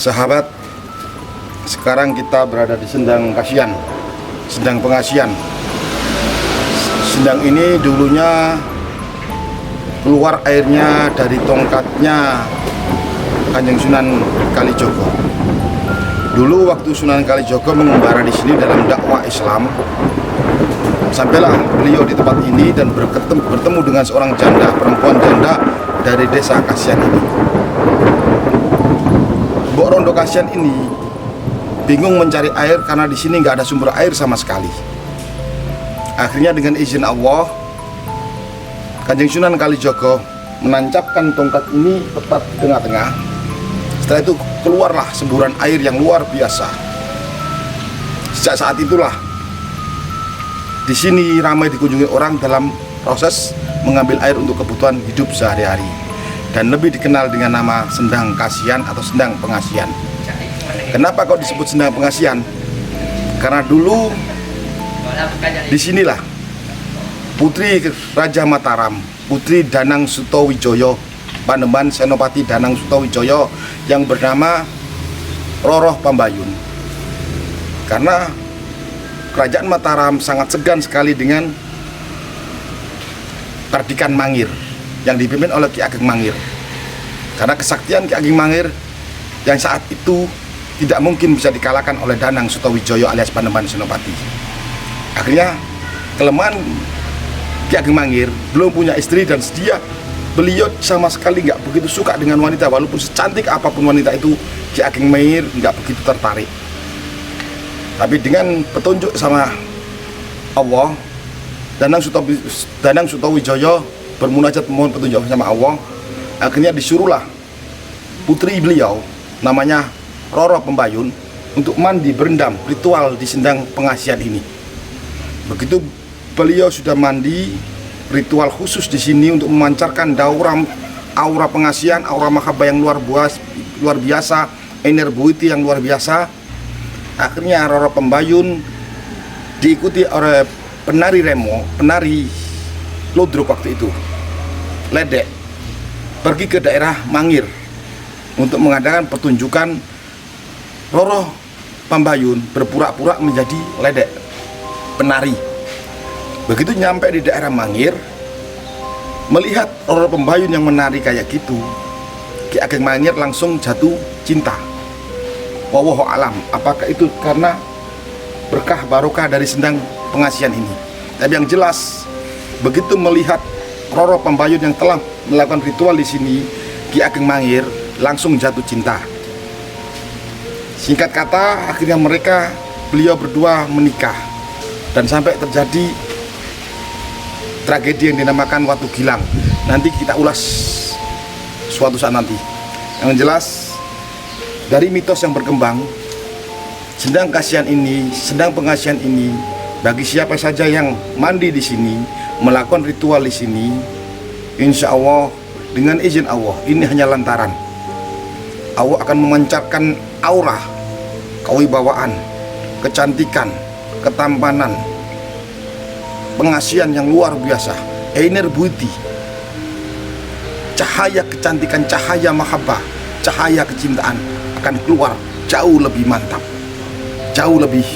Sahabat, sekarang kita berada di Sendang Kasihan, Sendang Pengasihan. Sendang ini dulunya keluar airnya dari tongkatnya Kanjeng Sunan Kalijogo. Dulu waktu Sunan Kalijogo mengembara di sini dalam dakwah Islam, sampailah beliau di tempat ini dan bertemu dengan seorang janda, perempuan janda dari desa Kasihan ini. Mbok Rondo Kasihan ini bingung mencari air karena di sini nggak ada sumber air sama sekali. Akhirnya dengan izin Allah, Kanjeng Sunan Kalijogo menancapkan tongkat ini tepat di tengah-tengah. Setelah itu keluarlah semburan air yang luar biasa. Sejak saat itulah di sini ramai dikunjungi orang dalam proses mengambil air untuk kebutuhan hidup sehari-hari, dan lebih dikenal dengan nama Sendang Kasihan atau Sendang Pengasihan. Kenapa kok disebut Sendang Pengasihan? Karena dulu disinilah Putri Raja Mataram, Putri Danang Sutawijaya, Panembahan Senopati Danang Sutawijaya yang bernama Roroh Pambayun. Karena Kerajaan Mataram sangat segan sekali dengan Perdikan Mangir yang dipimpin oleh Ki Ageng Mangir. Karena kesaktian Ki Ageng Mangir yang saat itu tidak mungkin bisa dikalahkan oleh Danang Sutawijaya alias Panembahan Senopati. Akhirnya kelemahan Ki Ageng Mangir, belum punya istri dan beliau sama sekali nggak begitu suka dengan wanita, walaupun secantik apapun wanita itu Ki Ageng Mangir nggak begitu tertarik. Tapi dengan petunjuk sama Allah, Danang Sutawijaya bermunajat mohon petunjuk sama Allah. Akhirnya disuruhlah putri beliau namanya Roro Pambayun untuk mandi berendam ritual di Sendang Pengasihan ini. Begitu beliau sudah mandi, ritual khusus di sini untuk memancarkan aura pengasihan, aura mahabbah yang luar biasa, energi yang luar biasa. Akhirnya Roro Pambayun diikuti oleh penari remo, penari lodrok waktu itu, ledek, pergi ke daerah Mangir untuk mengadakan pertunjukan. Roro Pambayun berpura-pura menjadi ledek, penari. Begitu nyampe di daerah Mangir, melihat Roro Pambayun yang menari kayak gitu, Ki Ageng Mangir langsung jatuh cinta. Wallahu alam, apakah itu karena berkah barokah dari Sendang Pengasihan ini? Tapi yang jelas, begitu melihat Roro Pambayun yang telah melakukan ritual di sini, Ki Ageng Mangir langsung jatuh cinta. Singkat kata, akhirnya beliau berdua menikah dan sampai terjadi tragedi yang dinamakan Watu Gilang. Nanti kita ulas suatu saat nanti. Yang jelas, dari mitos yang berkembang, Sendang Kasihan ini, Sendang Pengasihan ini, bagi siapa saja yang mandi di sini, melakukan ritual di sini, insya Allah dengan izin Allah, ini hanya lantaran Allah akan memancarkan aura kewibawaan, kecantikan, ketampanan, pengasihan yang luar biasa, energi, cahaya kecantikan, cahaya mahabbah, cahaya kecintaan akan keluar jauh lebih mantap, jauh lebih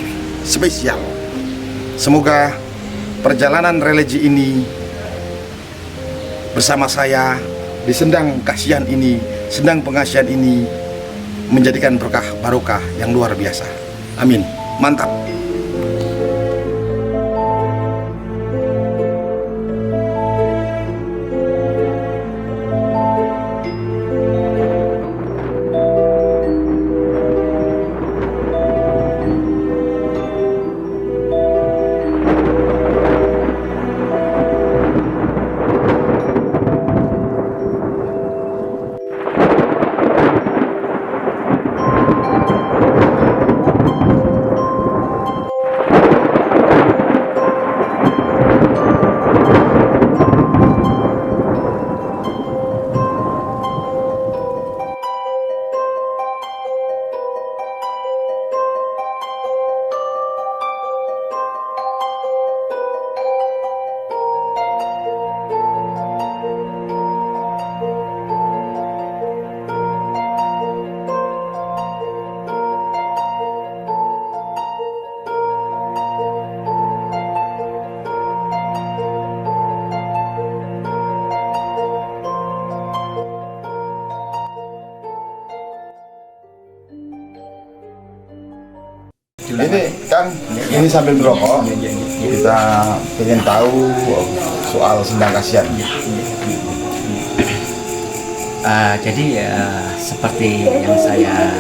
spesial. Semoga perjalanan religi ini bersama saya di Sendang Kasihan ini, Sendang Pengasihan ini menjadikan berkah barokah yang luar biasa. Amin. Mantap. ini Kang, ini sambil merokok, kita pengen tahu soal sendang kasihan. Jadi seperti yang saya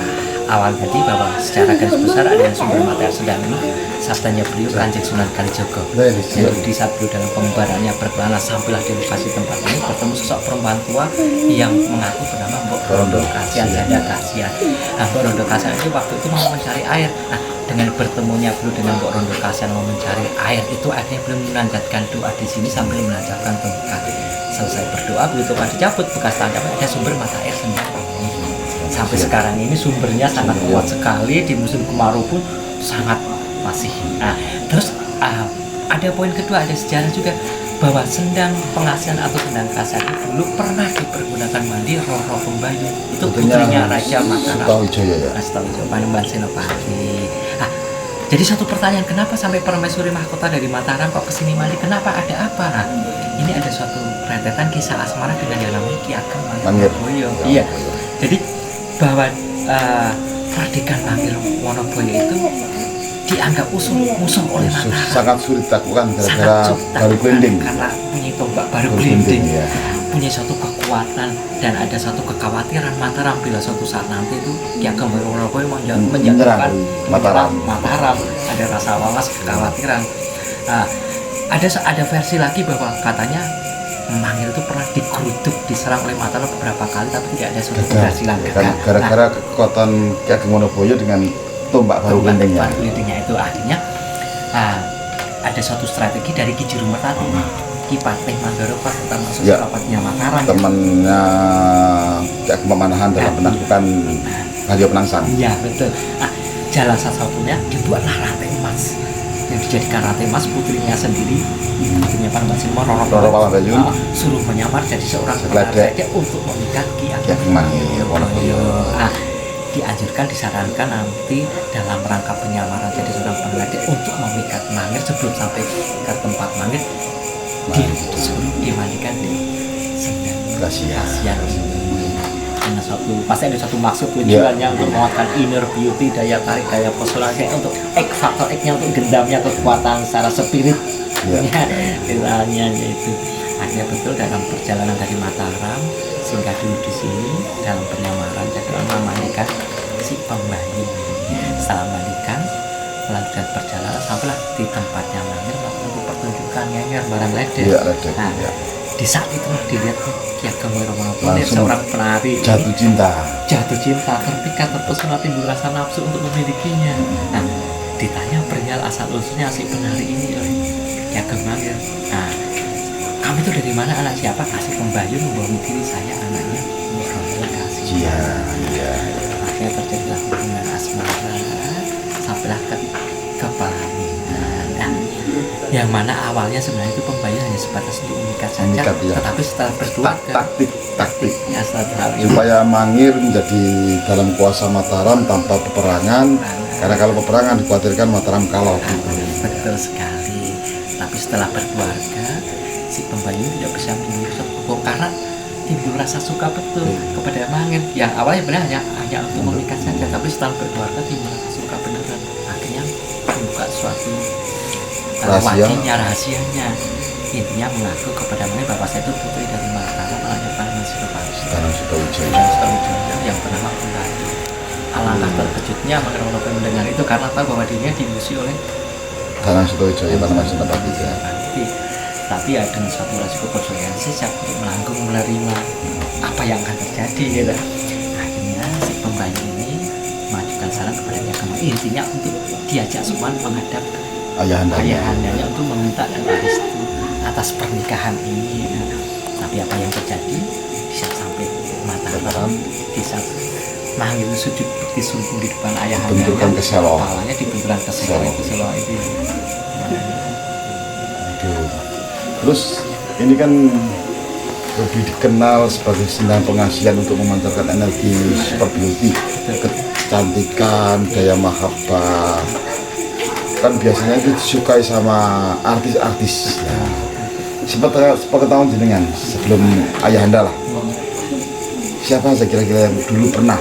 awal tadi, bahwa secara garis besar ada yang sumber materi sedang ini sabdanya beliau Kanjeng Sunan Kalijaga. Jadi di saat beliau dalam pembarannya berkelana sampailah di lokasi tempat ini bertemu sosok perempuan tua yang mengaku bernama Mbok Rondo Kasihan, janda kasihan. Nah, Mbok Rondo Kasihan itu waktu itu mau mencari air. Nah, dengan bertemunya beliau dengan Mbok Rondo Kasihan mau mencari air itu, akhirnya beliau menanjatkan doa di sini sambil menancapkan tongkat. Selesai berdoa, beliau coba dicabut bekas tancapnya, ada sumber mata air sendiri. Sampai sekarang ini sumbernya sangat kuat sekali, di musim kemarau pun sangat masih. Nah, terus ada poin kedua, ada sejarah juga bahwa sendang pengasihan atau sendang kasihan itu dulu pernah dipergunakan mandi Roro Pembayun. Itu putrinya Raja Mataram. Sutawijaya ya. Sutawijaya Panembahan Senopati. Jadi satu pertanyaan, kenapa sampai permaisuri mahkota dari Mataram kok kesini mandi? Kenapa, ada apa? Nah, ini ada suatu rentetan kisah asmara dengan yang namanya Ki Ageng Mangir. Iya. Jadi bahwa peradikan Mangir Wonoboyo itu dianggap musuh oleh Mataram. Sangat sulit dilakukan gara-gara baru glinding. Karena punya tombak baru glinding, ya. Punya suatu kekuatan dan ada satu kekhawatiran Mataram bila suatu saat nanti itu Ki Ageng Wonoboyo menjatuhkan Mataram. Ada rasa wawas, kekhawatiran. Ada versi lagi bahwa katanya Mangir itu pernah digeruduk, diserang oleh Mataram beberapa kali, tapi tidak ada suatu keberhasilan. Gara-gara kekuatan Ki Ageng Wonoboyo dengan tombak baru glindingnya itu, akhirnya ada suatu strategi dari Ki Juru Mertati, Ki Patih Mandoroka, termasuk rapatnya Mataram, temannya Ki Ageng Pamanahan dalam penaklukan Baliho Penangsang. Iya, betul. Jalan satu-satunya dibuatlah rantai emas, yang dijadikan rantai emas putrinya sendiri, putrinya Panembahan Senopati Roro Pembayun, suruh menyamar jadi seorang peladek untuk memikat Ki Ageng Mangir Wonoboyo. Dianjurkan, disarankan nanti dalam rangka penyamaran jadi seorang peladek untuk memikat Mangir, sebelum sampai ke tempat Mangir disuruh dimandikan di sendang kasihan. Karena pasti ada satu maksud tujuannya untuk menguatkan inner beauty, daya tarik, daya pesona, untuk faktor X-nya untuk gendamnya kekuatan secara spirit, misalnya itu. Akhirnya betul dalam perjalanan dari Mataram singgah dulu di sini dalam penyamaran, jadi memandikan si Pembayun. Setelah mandikan, melanjutkan perjalanan sampailah di tempatnya Mangir untuk pertunjukan nyanyian barang ledek. Di saat itulah dilihat Ki Ageng Wonoboyo, seorang penari jatuh cinta, terpikat, terpesona, timbul rasa nafsu untuk memilikinya. Nah, ditanya perihal asal usulnya si penari ini oleh Ki Ageng Mangir. Kamu itu dari mana, anak siapa? Kasih Pembayun membawa diri saya, anaknya Mbok Rondo Kasihan. Iya. Akhirnya terjadilah hubungan asmara sampailah ke pelaminan. Yang mana awalnya sebenarnya itu Pembayun hanya sebatas untuk memikat saja, tetapi setelah berkeluarga taktik supaya Mangir menjadi dalam kuasa Mataram tanpa peperangan, karena kalau peperangan dikhawatirkan Mataram kalah. Betul sekali. Tapi setelah berkeluarga, si Pembayun tidak bisa mengurus hukum karena timbul rasa suka betul kepada Mangir. Yang awalnya benar hanya untuk memikat saja, tapi setelah berkeluarga timbul rasa suka beneran. Akhirnya membuka suatu rahasianya. Intinya mengaku kepada Mangir bahwa saya itu putri dari Mataram, anaknya Panembahan Senopati yang bernama Kuladi. Alangkah terkejutnya Mangir Wonoboyo mendengar itu, karena tahu bahwa dirinya diusi oleh Danang Sutawijaya Panembahan Senopati. Tapi ya dengan suatu resiko persoalan siap untuk melanggung menerima apa yang akan terjadi, gitu. Akhirnya si Pembayun ini mengajukan saran kepada Ki Ageng Mangir, intinya untuk diajak Suman menghadap ayahandanya untuk meminta doa restu atas pernikahan ini. Tapi apa yang terjadi di saat sampai Mataram, di saat Mangir sujud disungkung di depan ayahandanya, kepalanya dibenturkan ke selo itu. Terus ini kan lebih dikenal sebagai sendang pengasihan untuk memancarkan energi super beauty, kecantikan, daya mahabbah. Kan biasanya itu disukai sama artis-artis. Sepengetahuan jenengan sebelum ayahanda lah. Siapa saja kira-kira yang dulu pernah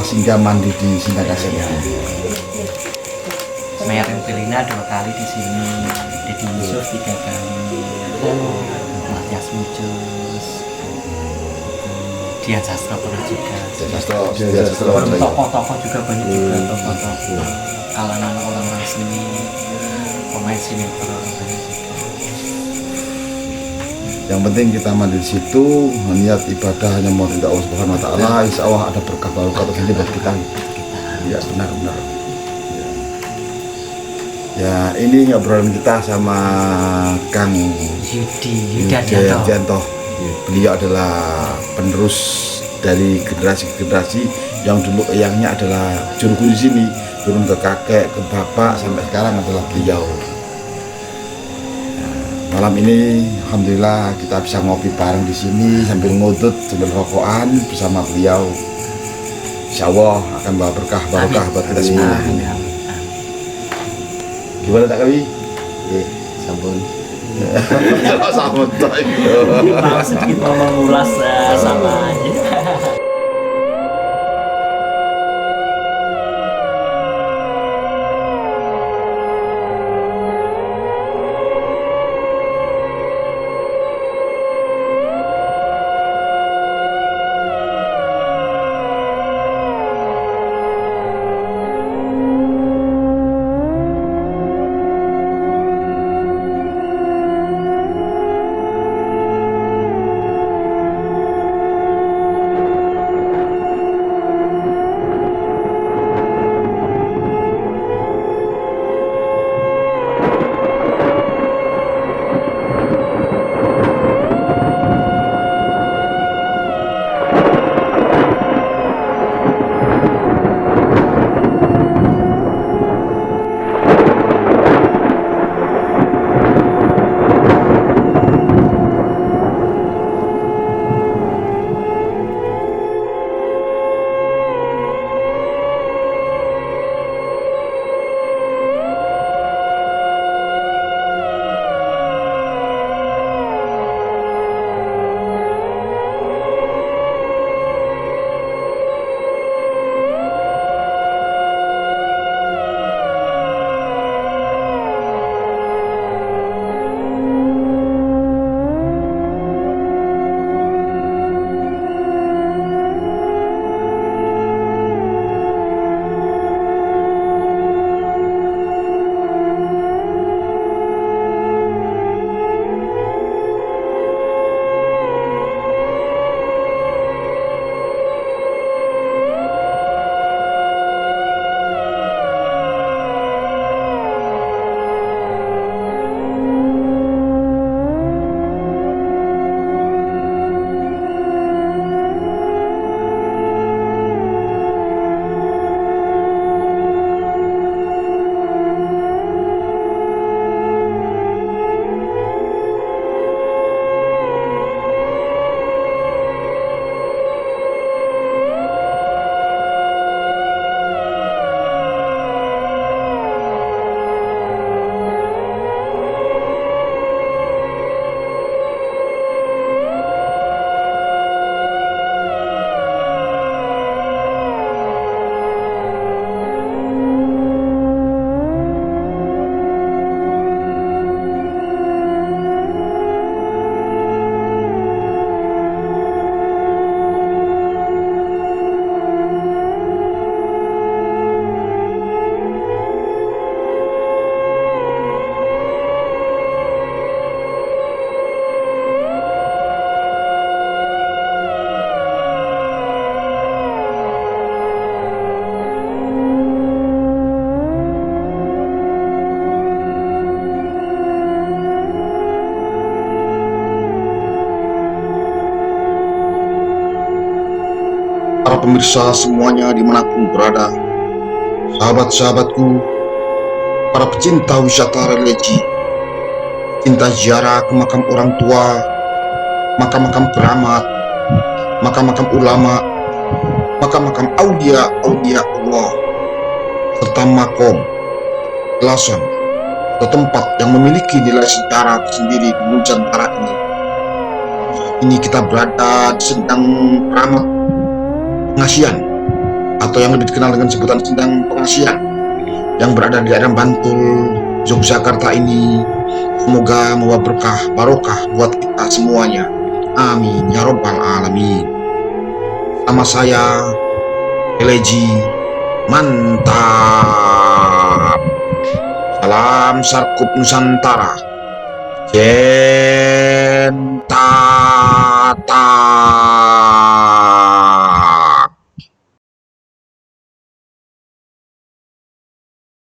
singgah mandi di sendang kasihan? Mayor Empelina 2 kali di sini, Deddy Yusuf 3 kali, Matias Mucus, Dian Sastro pernah juga. Dian Sastro. Tokoh-tokoh juga banyak juga, tokoh-tokoh kalangan orang-orang seni, pemain sinetron banyak juga. Yang penting kita mandi di situ, niat ibadah hanya mau ridha Allah Subhanahu Wa Taala. Insya Allah ada berkah barokah tersendiri buat kita. Ya benar-benar. Ya ini ngobrolan kita sama Kang Yudi Adianto. Beliau adalah penerus dari generasi ke generasi yang dulu eyangnya adalah juru kunci sini, turun ke kakek, ke bapak, sampai sekarang adalah beliau. Malam ini alhamdulillah kita bisa ngopi bareng di sini sambil ngudut sambil rokokan bersama beliau. Insya Allah akan bawa berkah barokah buat kita semua. Gimana tak kali? Sampun. Sampun. Mau sedikit mau mengulas sama aja. Para pemirsa semuanya dimanapun berada, sahabat-sahabatku, para pecinta wisata religi, cinta ziarah ke makam orang tua, makam-makam keramat, makam-makam ulama, makam-makam aulia Allah, serta makom, belasan atau tempat yang memiliki nilai sejarah tersendiri di Nusantara ini. Ini kita berada di Sendang Keramat Pengasian, atau yang lebih dikenal dengan sebutan Sendang Pengasian, yang berada di daerah Bantul, Yogyakarta ini semoga membawa berkah barokah buat kita semuanya. Amin ya robbal alamin. Sama saya Eleji mantap. Salam Sarkup Nusantara. Gentata.